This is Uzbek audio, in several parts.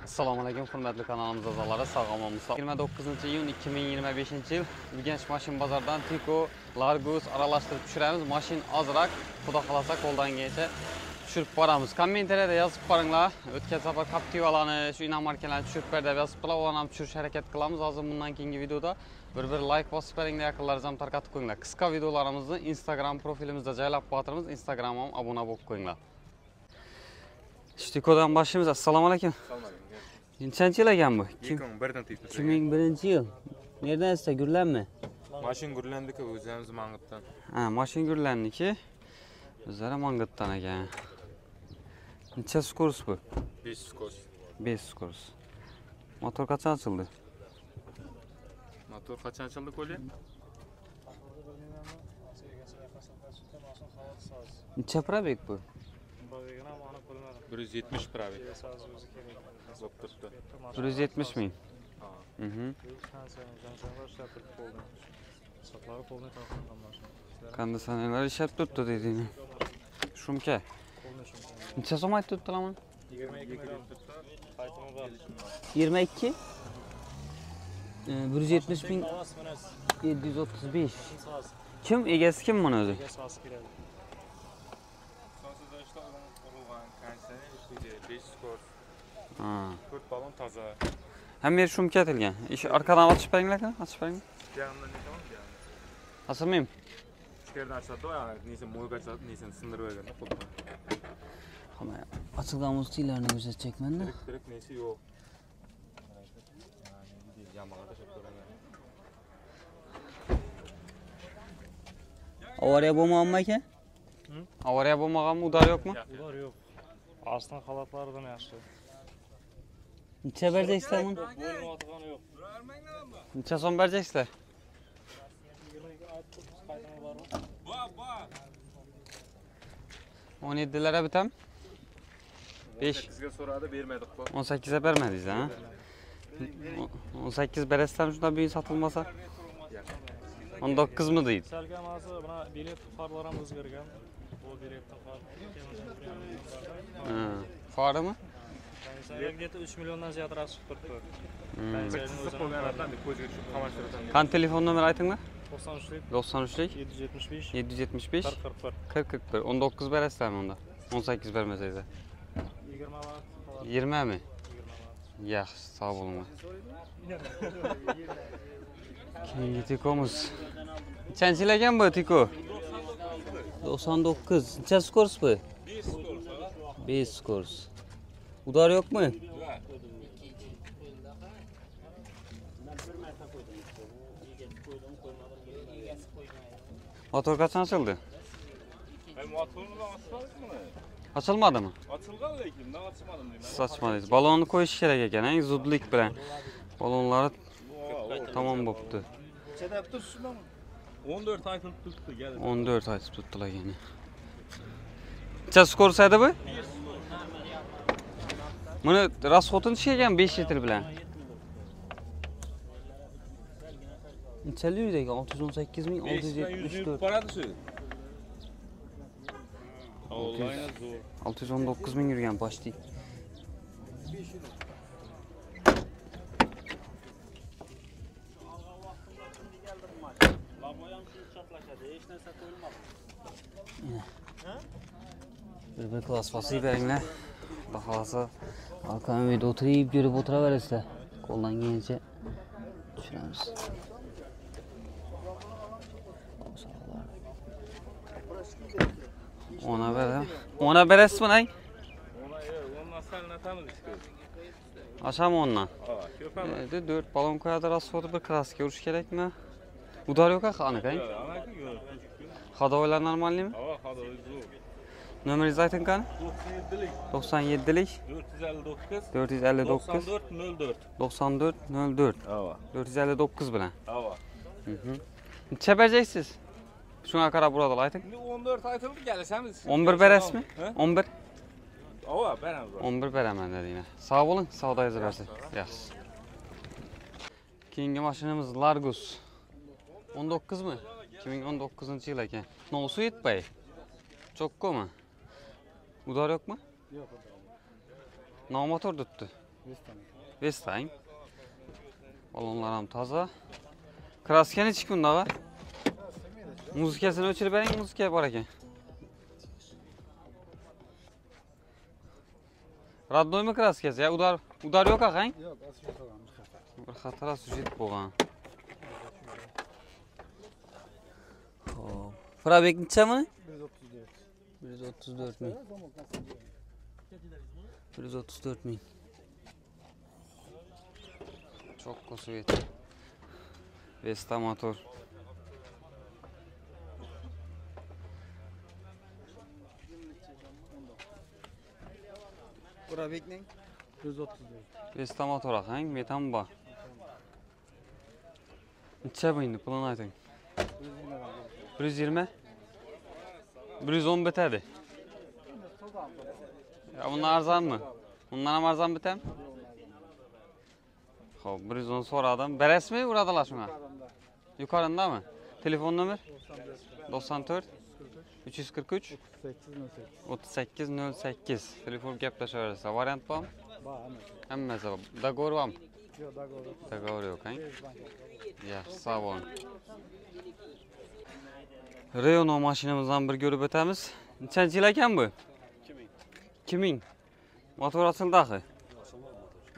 Assalomu alaykum, hurmatli kanalimiz a'zolari, sog'ommiz. 29-iyun 2025-yil Urganch mashin bozoridan Tiko, Largus aralashtirib tushiramiz. Mashin ozroq, xudo xolasa qo'ldan kelsa tushirib boramiz. Kommentariyada yozib qo'yinglar. O'tgan safar Captiva'larni, shu inomarkalarni tushirib ber deb yozibdilar. Ularni ham tushirish harakat qilamiz. Hozir bundan keyingi videoda bir like bosib beringlar, yaqinlaringizni ham tarqatib qo'yinglar. Qisqa videolarimizni Instagram profilimizda joylab qo'yamiz. Instagramga ham obuna bo'lib qo'yinglar. Tikodan boshlaymiz. Assalomu alaykum. Assalomu alaykum. Nechanchi yil ekan bu? 2001 yil. Neredenizde Gürlenmi? Mashin Gürlendiki o'zimiz Mang'itdan. Ha, mashin Gürlenniki. O'zlari Mang'itdan ekan. Necha skors bu? 5 skors. 5 skors. Motor qachon ochildi? Motor qachon ochildi qo'li? Necha probeg bu? 170 probeg. 170 ming. Konditsionerlar ishlab turibdi dedingmi? Shumka. Necha so'm aytib turibdilar mana? 22. 170 ming 735. Kim egasi kim buni o'zi? Ha. 4 balon toza. Ham yer shumka etilgan. Ish orqadan ochib beringlar, ochib beringlar. Yandan ne tamam yani. Ochmaymi? İçeriden aşağıda yani neyse moyga açıp neyse sındırıp vergen qo'ldan. Qana ochilgan mustiylarni ko'rsatchakman-da. Direkt neyse yo'q. Yamaga tashab ko'raman. Avariya bo'lmaganmi aka? Avariya bo'lmaganmi, udar yo'qmi? Udar yo'q. Aslan xalatlaridan yaxshi. Necha berjaksizlar buni? Bo'lmayotgani yo'q. Necha so'm berjaksizlar? 17'lere bitem. 5. 8'e so'radi, bermedik bu. 18'e bermediniz ha? 18 beresem şuna bir satılmasa. 19 mı değil? Salgamasi buna bilet farlar ham o'zgargan. Bu biletdan far. Farı mı? Pensiyaga где-то 3 milliondan ziyod chiqib turibdi. Pensiyaning o'zini Qo'lganlardan ko'zga tushib qamashtiradi. Kan telefon numara aytinglar? 93lik 93'lik 775 775 40 41 40 41 19 beresem onda. 18 vermeseydi. 20 var. 20 mi? Yaxşı, sağ olun. Keyingi Tiko'muz. Nechanchi yil ekan bu Tiko? 99. Necha skors bu? 5 skors. Udar yo'qmi? Motor qachon ochildi? Motorni ochmadingmi? Ochilmadimi? Ochilgan lekin, men ochmadim deyman. Siz ochmadingiz. Balonni qo'yish kerak ekan, eng zudlik bilan. Balonlari tamom bo'pti. Chadab turishmi? 14 aytilib turibdi, gel. 14 aytib tutdilar yana. Necha skors edi bu? Buni rasxotini chekan 5 litr bilan. Necha yurdi ekan? 618 ming 674. Paradi shu. 619 ming yurgan почти. Bir klas fasıl beringlar. Bahası Alkan videoda oturib yurib o'tiraverasizlar. Qo'ldan kelgancha tushiramiz. Ona berasizmi ay? Ondan salnatamiz işte. Aşam ondan. Köpem. 4 balon koyadi, rasxoti bir kraska urish kerakmi? Udar yo'q aniq ay? Xadoylar normalmi? Hava xadoy zo'r. Nomeringizni ayting qani? 97'lik 459 459 94 04. 94 04 Hava. 459 bilan. Hava. Necha berjaksiz? Shunga qarab uradilar ayting. 14 aytilib kelishamiz. 11 berasizmi? 11. Hava beramiz. 11 beraman dedinglar. Sağ olun, savdoyingizni bersin. Yaxshi. Keyingi mashinamiz Largus. 19 mi? 2019-yil ekan. Nosu yetmay. Cho'qqimi? Udar yo'qmi? Yo'q. Nomotor tutdi. Vestang. Balonlar ham toza. Kraska nechik bundaqa? Muzikasini o'chirib bering, muzika bor ekan. Radnoymi kraskasi? Ya udar yo'q aqang? Yo'q, asli qolamiz xafa. Bir xatara sujet bo'lgan. Xo'p. Probek nechami? 134 ming. 134 ming. Çok kosvet. Vesta motor. Probekning 134. Vesta motor aqang, metan bor. Necha bu endi pulini ayting. 120. 110 bitadi. Ya bunlar arzonmi? Bundan ham arzon bitam? Xo'p, 110 so'radim. Berasizmi, uradilar shunga? Yuqorindami? Telefon nomer? 94 343 3808. Telefon gaplashaverasiz. Variant bormi? Bor, Hammasi bor. Dogovor bormi? yo'q, dogovor. Dogovor yo'q, ha? Yaxshi, sog' bo'ling. Renault mashinamizdan bir ko'rib o'tamiz. Nechanchi yil ekan bu? 2000. Motor ochildi axir.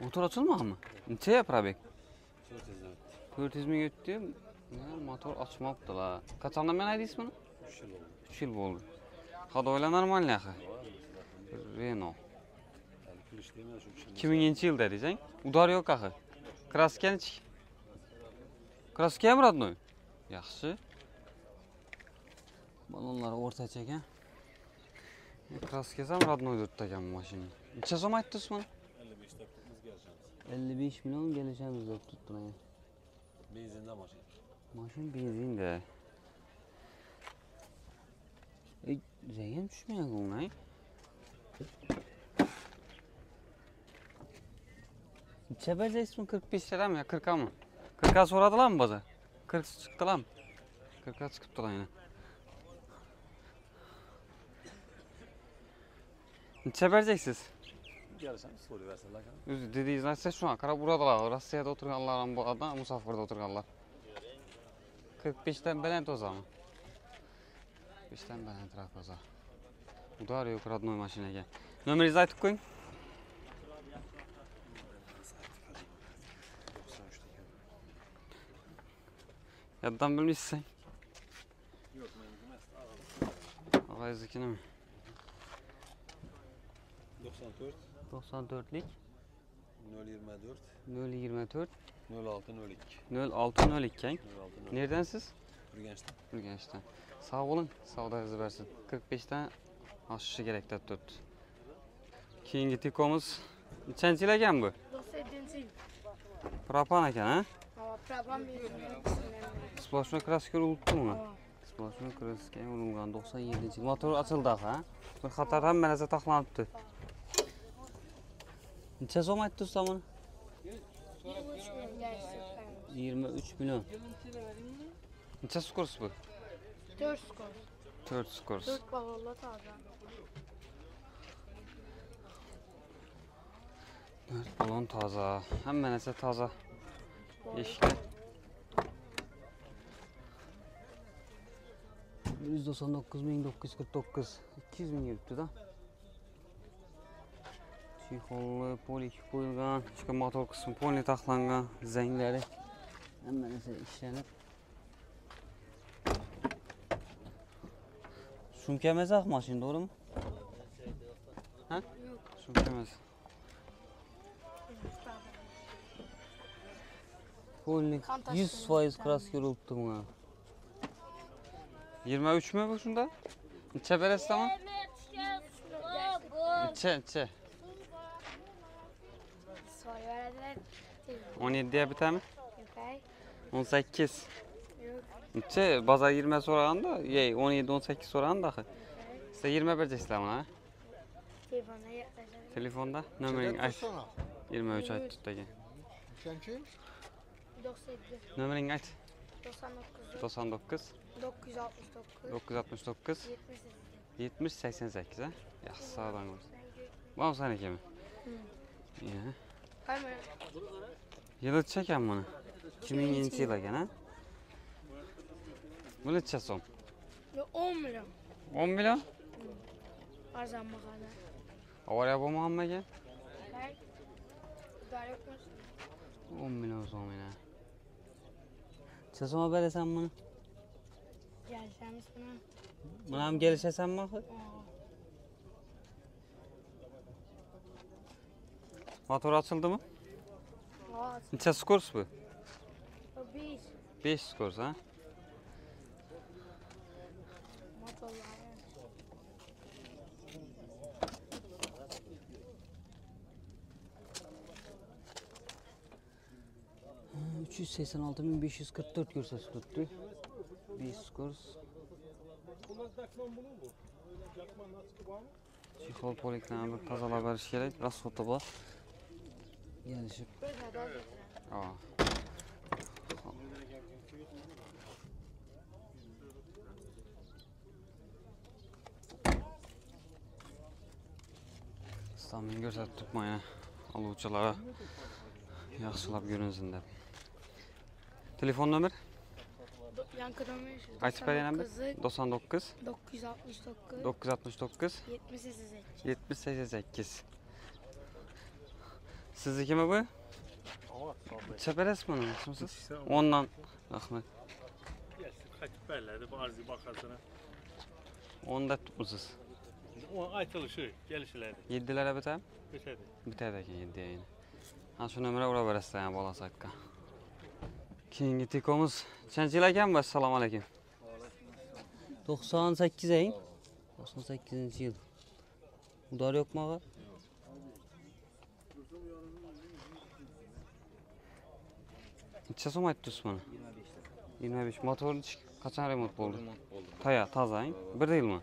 Motor ochilmadimi? Necha probek? 400 ming o'tdi. Motor ochmabdilar. Qachondan men aydingiz buni? 3 yil bo'ldi. Hadoylar normalniy axir. Renault. 2000-yil dedingiz, udar yo'q axir. Kraska nechik? Kraska ham radnoy. Yaxshi. Balonlar o'rtacha ekan. Kraskasi ham radnoy deb ekan mashina. Necha so'm aytdingiz buni? 55 million kelishamiz deb turibdilar. Benzinda mashina. Mashina benzinda. Zayn tushmagan o'ngay. Necha bajaysiz 45 lirami yo 40 mi? 40 ga so'radilarmi bozor? 40 chiqdilarmi? 40 ga chiqibdilar yana. Necha bajaysiz? Yarışamiz so'rayversinlar. O'zi dedingiz, siz shuna qarab uradilar. Rossiyada o'tirganlar ham bor, musofirda o'tirganlar. 45 dan baland o'zami? 45 dan balandroq o'zi. Udar yo'q radnoy mashinaga. Nomeringizni aytib qo'ying. Yoddan bilmaysiz. Yo'q, meniki emas. Og'ayiznikinimi? 94 94lik 024 024 0602 0602. 0602. Nereden siz? Urganchdan. Urganchdan. Sağ olun. Savdoyingiz bersin. 45 dan oshishi kerak deb turibdi. Keyingi Tiko'miz nechanchi yil ekan bu? 97-yil. Propan ekan, ha? Propan Sploshnoy kraska urilibdimi? Sploshnoy kraska urilgan 97-yil. Motor ochildi, ha? Bir xatar hamma narsa taxlanibdi. Necha so'm aytdingiz buni? 23 million. Necha skors bu? 4 skor. 4 skors. 4 balonla taze. 4 balon toza. Hamma narsa toza. Eshiklar 199.949. 200 ming yuribdi-da. Chexolli, polik qo'yilgan, ichki motor qismi polni taxlangan, zanglari hamma narsa ishlanib. Sumka emas mashina, to'g'rimi? Ha? Sumka emas. Polni 100% kraska urilibdi bunga. 23 mi bu shunda? Necha berasizmi? Necha? 17 ya bitami? 18. Necha? Bozor 20 so'raganda, 17-18 so'raganda axir. Siz 20 berjaysizlar buni, ha? Telefonda nomeringizni ayt. 23 aytdi ekan. Kaçıncı? 97. Nomeringizni ayt. 99. 99 969. 969 78. 70 88, ha? Yaxshi, sağ olun. Var mı sana kimi? İyi. Kamera. Yılı çeken bunu. 2007 yıl ekan ha? Bu neçe so'm? 10 milyon. 10 milyon? Arzan bakana. Avariya bo'lmaganmi ekan? Ben. Daha yokmuş. 10 milyon so'm yana. Necha so'mga berasan buni? Geleceğimiz buna. Buni ham kelishasanmi axir? Motor açıldımı? Evet. Necha skors bu? O 5. 5 skors ha? Motorlar. 386.544 görsesi tuttu. 5 skors. Çiğkol poliklerine bir tazalab berish kerak. Rasxotda bor. Gelishib. Aa. Stamin ko'rsatib turibman yana oluvchilara yaxshilab ko'rinsin deb. Telefon nomer? Yankı dönmüş. Aytib beringlar. 99 969 969 78. 78. Siznikimi bu? Çeperes mi onu? Kimsiz? Ondan. Rahmet. Kaçıp verlerdi bu arzi bakasına. Onda tutmuşsuz. O aytılışı gelişilerdi. 7'lere biter? Geçerdi. Biter ekan 7'ye yine. Ha şu nömrə ura verəsiz yəni balası haqqı. Keyingi tikomuz nechanchi yil ekan bu? Assalomu alaykum. 98 eng. 98-yil. Udar yo'qmi og'a? Necha so'm aytdingiz buni? 25. Motorni qachon remont bo'ldi? Taya, toza, bir yilmi?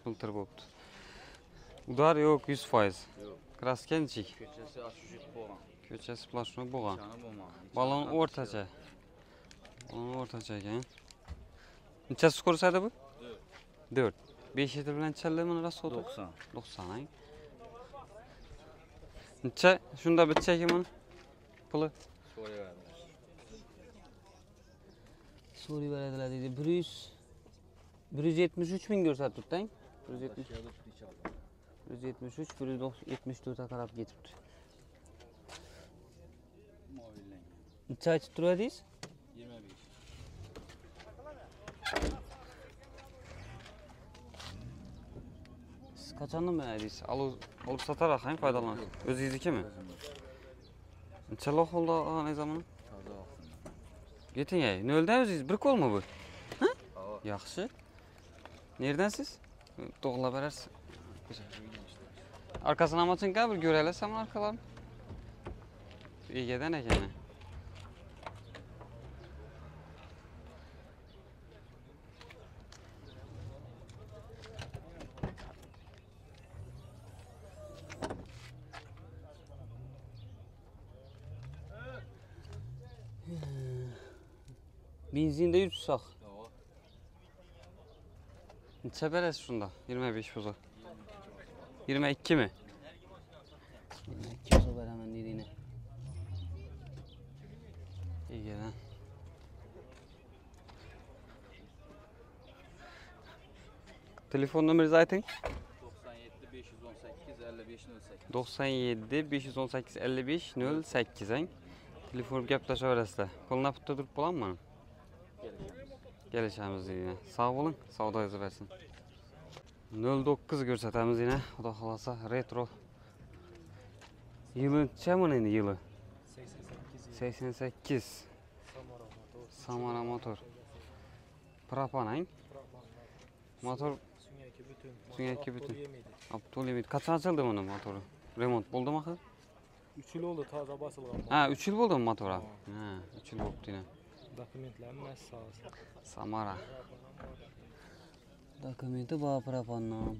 Filtr bo'libdi. Udar yo'q 100%. Kraska nechik? Ko'chasi ashushit bo'lgan. Ko'chasi plashtnoy bo'lgan. Chani bo'lmagan. Balon o'rtacha. Balon o'rtacha ekan. Nechasi ko'rsatadi bu? 4. 5 yil bilan challamini rasxot 90. 90 ang. Necha shunda bitchaki buni? Puli So'rayveradi. so'ray beradilar deydi. 173 ming ko'rsatib turibdi. 173 174 ga qarab ketibdi. Necha aytib turadingiz? 25. Siz qachondan beri aytdingiz? Olib sotar ekan foydalan. O'zingiznikimi? Necha loh oldi ana zamon? Toza olsin. Yeting ay. Noldan o'zingiz bir qo'lmi bu? Ha? Yaxshi. Nereden siz? To'g'rilab berasiz. Arkasına amaçın bir görələsəm arkalarını. Egedən ekanı. Benzinde 100 saq. Neçə bərəs şunda? 25 buza. 22 mi? 22 buza bərəmən dediyinə. İyi gələn. Telefon numarası aytın? 97 518 55 08. 97 518 55 08 ang. Telefon gaplasha berasizlar. Qo'lna putda turib bo'ladimi? Kelishamiz deydi. Sog' bo'ling, savdoyingiz bersin. 09 ko'rsatamiz yine. Xudo xolasa retro. Yılı necha endi yılı? 88. Samara motor. Propan ang. Motor süngaki bütün. Aptol yemedi. Kaç açıldı bunun motoru? Remont oldu mu axir? 3 yil oldu toza basılgan. Ha, 3 yıl oldu mu motora? Ha, 3 yıl oldu yine. Dokumentlarni nasıl sağ olsun. Samara. Dokumenti bor propandan.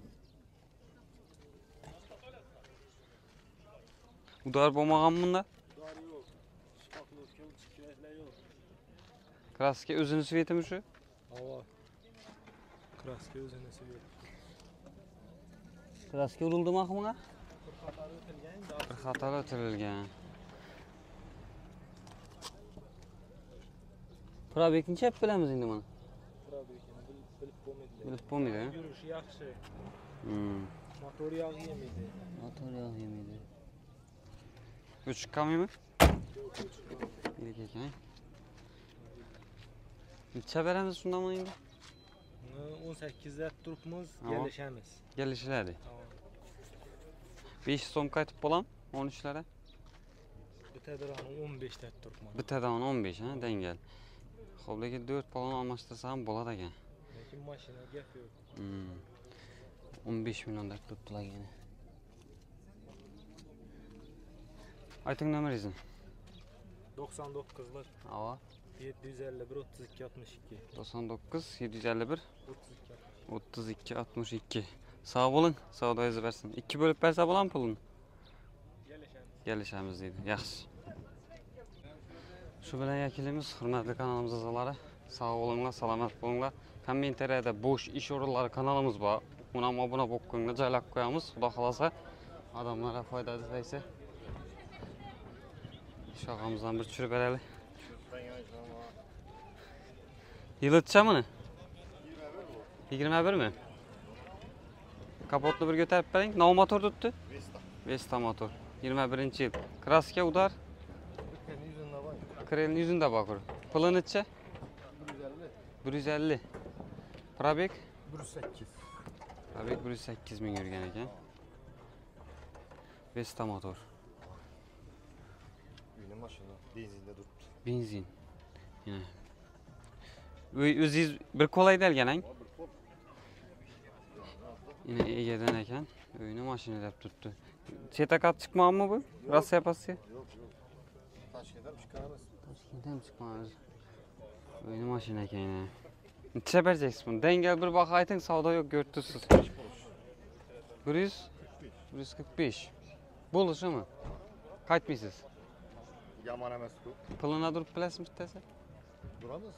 Udar bo'lmagan bunda? Udar yo'q. Shifaqlov keraklar yo'q. Kraska o'zini svetimi shu? Havo. Kraska o'zini seviyor. Kraska urildimi axir bunga? Bir qator o'tilgan, Bir xatar o'tirilgan. Probekni hep bilamiz endi buni. Probekini bilib bo'lmaydi. Bilib bo'lmaydi. Yurishi yaxshi. Motor yog'i yemaydi. Motor yog' yemaydi. Uch kamimi? Yirik ekan. Necha beramiz shundan buni endi? 18 da turibmiz, Tamam. kelishamiz. Kelishiladi. Tamam. 5 so'm qaytib bo'lam 13'lere. Bitadigan 15 da turibman. Bitadan 15 ha, dengel. Xo'p, lekin 4 balon almashtirsa ham bo'ladi ekan. Lekin mashina gap yo'q. 15 million deb turibdilar yana. Ayting nomeringizni. 99'lar Ava 751 32 62. 99 751 32 32 62. Sağ olun, savdoyingizni bersin. 2 bo'lib bersa bo'ladimi pulni? Kelishamiz deydi. Yaxshi. Shu bilan yakunlaymiz, hurmatli kanalimiz a'zolari. Sağ olinglar, salomat bo'linglar. Kommentariyada bo'sh ish o'rinlari kanalimiz bor. Uni ham obuna bo'lib qo'yinglar, joylab qo'yamiz. Xudo xolasa odamlarga foyda tegsa. Shog'imizdan bir tushirib beraylik. Yilitchamini? 21 mi? Kapotni bir ko'tarib bering. Nov motor tutdi? Vesta motor. 21-yil. Kraska udar. Krelni yüzünde bakır. Pılın neçe? 150. Probek? 108. Probek 108 min yurgan ekan. Vesta motor. Yine maşına benzinde durdu. Benzin. Yine. O'zingiz bir qo'l haydalgan-a? Yine egadan ekan. Uyni mashina deb turibdi. Chetakat chiqmoqmi bu? Rossiya passiya? Yok. Taşkent'ten çıkarız. Toshkentdan chiqamiz. Uyni mashina ekan yana. Necha berasiz buni? Dengel bir baqa ayting, savdo yo'q, ko'ribsiz. 145. Bo'lishimi? Qaytmaysiz. Yaman emas bu. Pulini durib bilasizmi bittasi? Duramız.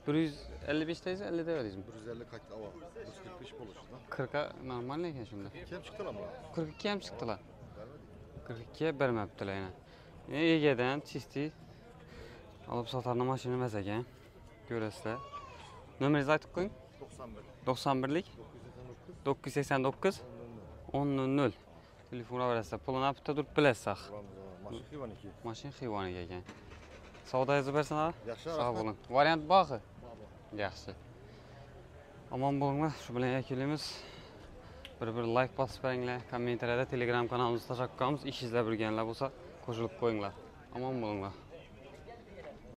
155 deysiz, 50 de verasizmi? 150 kaç ava. 145 buluştu lan. 40'a normal ekan shunda. Kim çıktı lan bu? 42 ham chiqdilar. 42'ye bermabdilar yana. Egadan chisti olib sotarni mashina emas ekan. Ko'rasizlar. Nomeringizni aytib qo'ying. 91. 91lik 989 1000. Telefon avrasizlar. Pulini olib bitta turib bilasizlar. Maşın Xivan 2. Mashina Xivoniga ekan. Savdoyingizni bersinlar. Yaxshi, Sağ olun. Variant bor. Yaxshi. Omon bo'linglar. Shu bilan yakunlaymiz. Bir like bosib beringlar. Kommentariyada Telegram kanalimizni tashlab qo'yamiz. Ish izlab yurganlar bo'lsa, qo'shilib qo'yinglar. Omon bo'linglar.